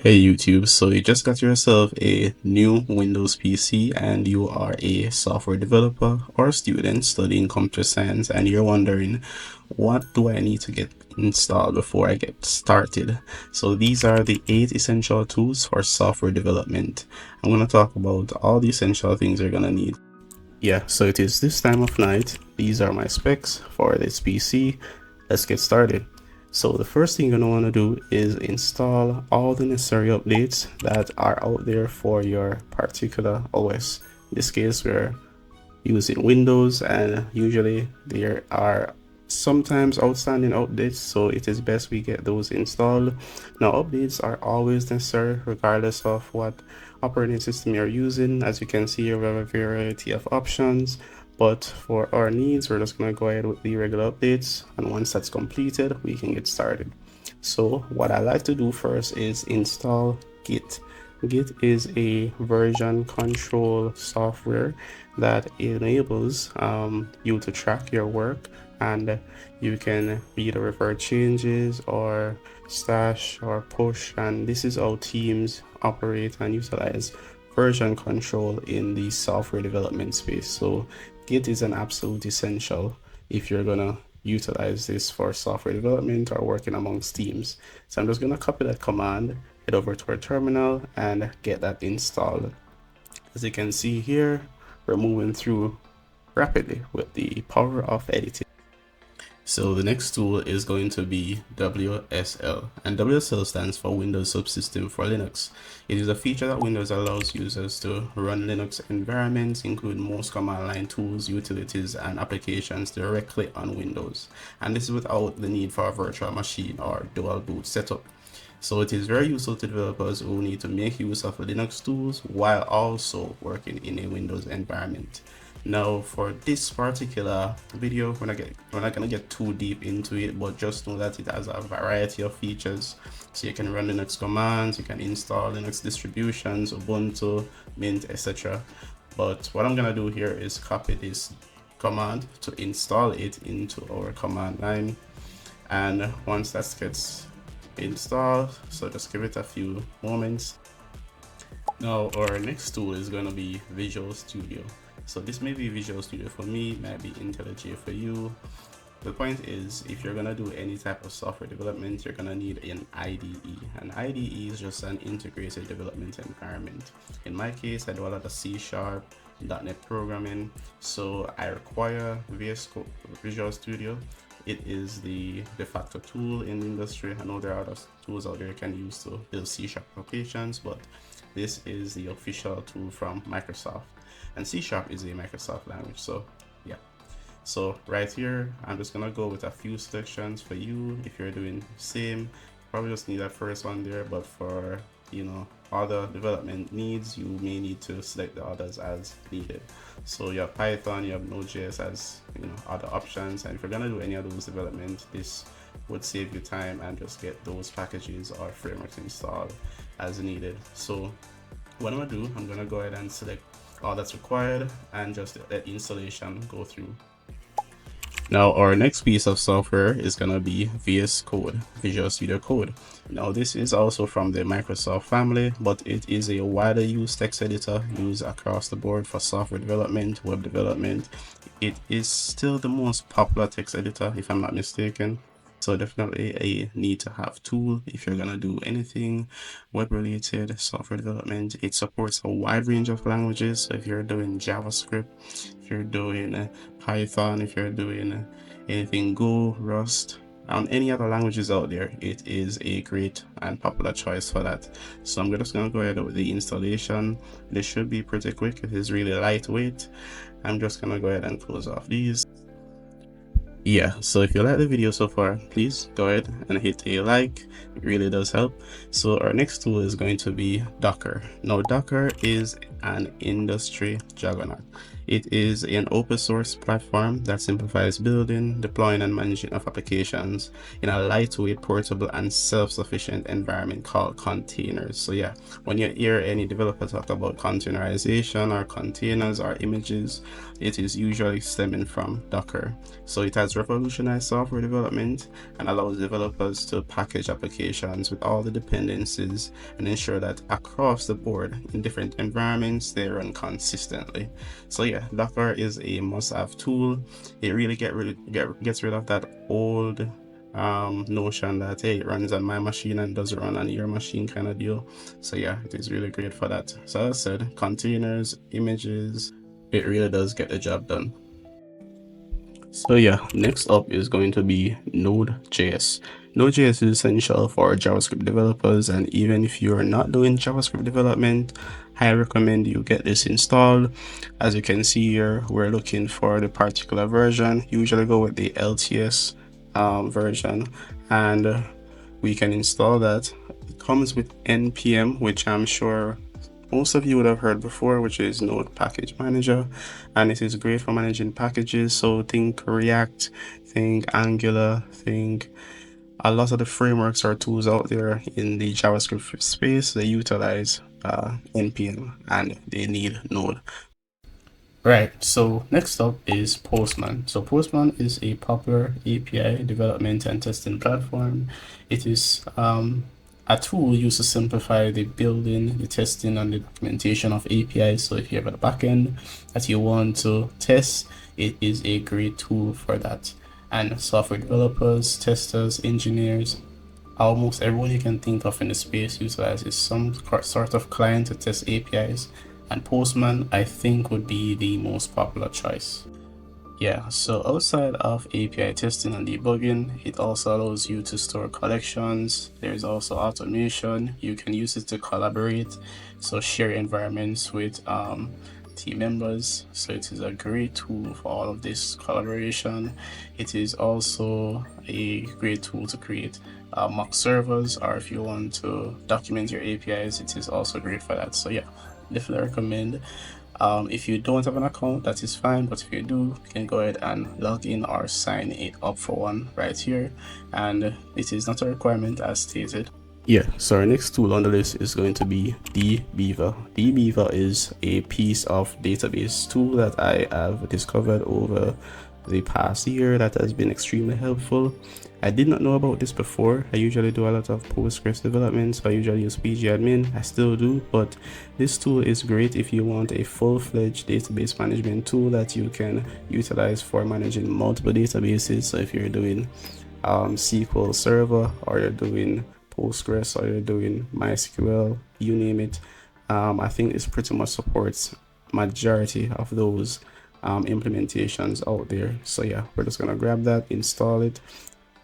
Hey YouTube, so you just got yourself a new Windows PC and you are a software developer or student studying computer science and you're wondering, what do I need to get installed before I get started? So these are the 8 essential tools for software development. I'm going to talk about all the essential things you're going to need. Yeah, so it is this time of night. These are my specs for this PC. Let's get started. So the first thing you're going to want to do is install all the necessary updates that are out there for your particular OS. In this case, we're using Windows, and usually there are sometimes outstanding updates, so it is best we get those installed. Now, updates are always necessary regardless of what operating system you're using. As you can see, we have a variety of options, but for our needs, we're just going to go ahead with the regular updates, and once that's completed, we can get started. So what I like to do first is install Git. Git is a version control software that enables you to track your work, and you can either refer changes or stash or push, and this is how teams operate and utilize version control in the software development space. So Git is an absolute essential if you're gonna utilize this for software development or working amongst teams. So I'm just gonna copy that command, head over to our terminal and get that installed. As you can see here, we're moving through rapidly with the power of editing. So the next tool is going to be WSL, and WSL stands for Windows Subsystem for Linux. It is a feature that Windows allows users to run Linux environments, including most command line tools, utilities, and applications directly on Windows. And this is without the need for a virtual machine or dual boot setup. So it is very useful to developers who need to make use of Linux tools while also working in a Windows environment. Now, for this particular video, we're not gonna get too deep into it, but just know that it has a variety of features. So you can run Linux commands, you can install Linux distributions, Ubuntu, Mint, etc. But what I'm gonna do here is copy this command to install it into our command line, and once that gets installed, so just give it a few moments. Now our next tool is going to be Visual Studio. So this may be Visual Studio for me, might be IntelliJ for you. The point is, if you're going to do any type of software development, you're going to need an IDE. An IDE is just an integrated development environment. In my case, I do a lot of C#, .NET programming, so I require Visual Studio. It is the de facto tool in the industry. I know there are other tools out there you can use to build C# applications, but this is the official tool from Microsoft. And C# is a Microsoft language, so yeah. So right here, I'm just gonna go with a few selections for you. If you're doing same, probably just need that first one there, but for other development needs, you may need to select the others as needed. So you have Python, you have Node.js as other options, and if you're gonna do any of those development, this would save you time and just get those packages or frameworks installed as needed. So what I'm gonna do, I'm gonna go ahead and select all that's required and just let installation go through. Now our next piece of software is going to be VS Code, Visual Studio Code. Now this is also from the Microsoft family, but it is a widely used text editor used across the board for software development, web development. It is still the most popular text editor, if I'm not mistaken. So definitely a need to have tool if you're gonna do anything web related software development. It supports a wide range of languages. So if you're doing JavaScript, if you're doing Python, if you're doing anything Go, Rust, and any other languages out there, it is a great and popular choice for that. So I'm just gonna go ahead with the installation. This should be pretty quick. It is really lightweight. I'm just gonna go ahead and close off these. Yeah, so if you like the video so far, please go ahead and hit a like. It really does help. So our next tool is going to be Docker. Now Docker is an industry juggernaut. It is an open source platform that simplifies building, deploying, and managing of applications in a lightweight, portable, and self-sufficient environment called containers. So yeah, when you hear any developer talk about containerization or containers or images, it is usually stemming from Docker. So it has revolutionized software development and allows developers to package applications with all the dependencies and ensure that across the board in different environments they run consistently. So yeah, Docker is a must-have tool. It really gets rid of that old notion that hey, it runs on my machine and doesn't run on your machine kind of deal. So yeah, it is really great for that. So as I said, containers, images, it really does get the job done. So yeah, next up is going to be Node.js. Node.js is essential for JavaScript developers, and even if you're not doing JavaScript development, I recommend you get this installed. As you can see here, we're looking for the particular version. Usually go with the LTS version, and we can install that. It comes with npm, which I'm sure most of you would have heard before, which is Node Package Manager, and it is great for managing packages. So think React, think Angular, think a lot of the frameworks or tools out there in the JavaScript space. They utilize npm and they need Node. Right, so next up is Postman. So Postman is a popular API development and testing platform. It is a tool used to simplify the building, the testing, and the documentation of APIs. So if you have a backend that you want to test, it is a great tool for that. And software developers, testers, engineers, almost everyone you can think of in the space utilizes some sort of client to test APIs, and Postman I think would be the most popular choice. Yeah, so outside of API testing and debugging, it also allows you to store collections. There's also automation. You can use it to collaborate, so share environments with team members. So it is a great tool for all of this collaboration. It is also a great tool to create mock servers, or if you want to document your APIs, it is also great for that. So yeah, definitely recommend. If you don't have an account, that is fine, but if you do, you can go ahead and log in or sign it up for one right here, and it is not a requirement as stated. Yeah, so our next tool on the list is going to be DBeaver. DBeaver is a piece of database tool that I have discovered over the past year that has been extremely helpful. I did not know about this before. I usually do a lot of Postgres development, so I usually use pgadmin. I still do, but this tool is great if you want a full-fledged database management tool that you can utilize for managing multiple databases. So if you're doing SQL Server, or you're doing Postgres, or you're doing MySQL, you name it, I think this pretty much supports majority of those implementations out there. So yeah, we're just gonna grab that, install it.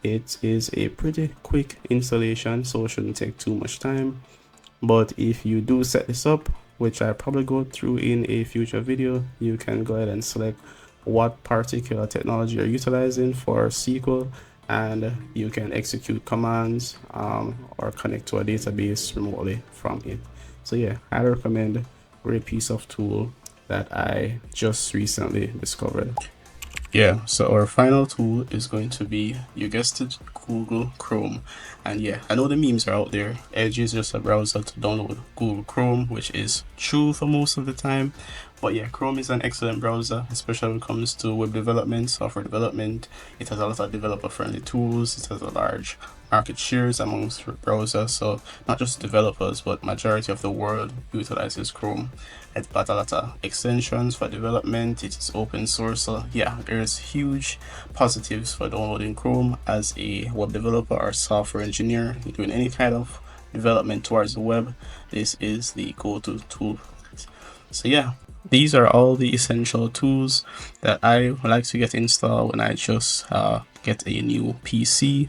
It is a pretty quick installation, so it shouldn't take too much time. But if you do set this up, which I probably go through in a future video, you can go ahead and select what particular technology you're utilizing for SQL, and you can execute commands or connect to a database remotely from it. So yeah, I recommend. Great piece of tool that I just recently discovered. Yeah, so our final tool is going to be, you guessed it, Google Chrome. And yeah, I know the memes are out there. Edge is just a browser to download Google Chrome, which is true for most of the time. But yeah, Chrome is an excellent browser, especially when it comes to web development, software development. It has a lot of developer-friendly tools. It has a large market shares amongst browsers, so not just developers, but majority of the world utilizes Chrome. It's got a lot of extensions for development. It is open source, so yeah, there's huge positives for downloading Chrome as a web developer or software engineer doing any kind of development towards the web. This is the go-to tool. So yeah, these are all the essential tools that I like to get installed when I just get a new PC,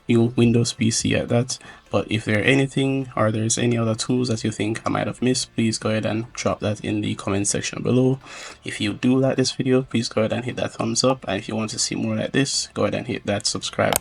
new Windows PC at that. But if there are anything, or there's any other tools that you think I might have missed, please go ahead and drop that in the comment section below. If you do like this video, please go ahead and hit that thumbs up, and if you want to see more like this, go ahead and hit that subscribe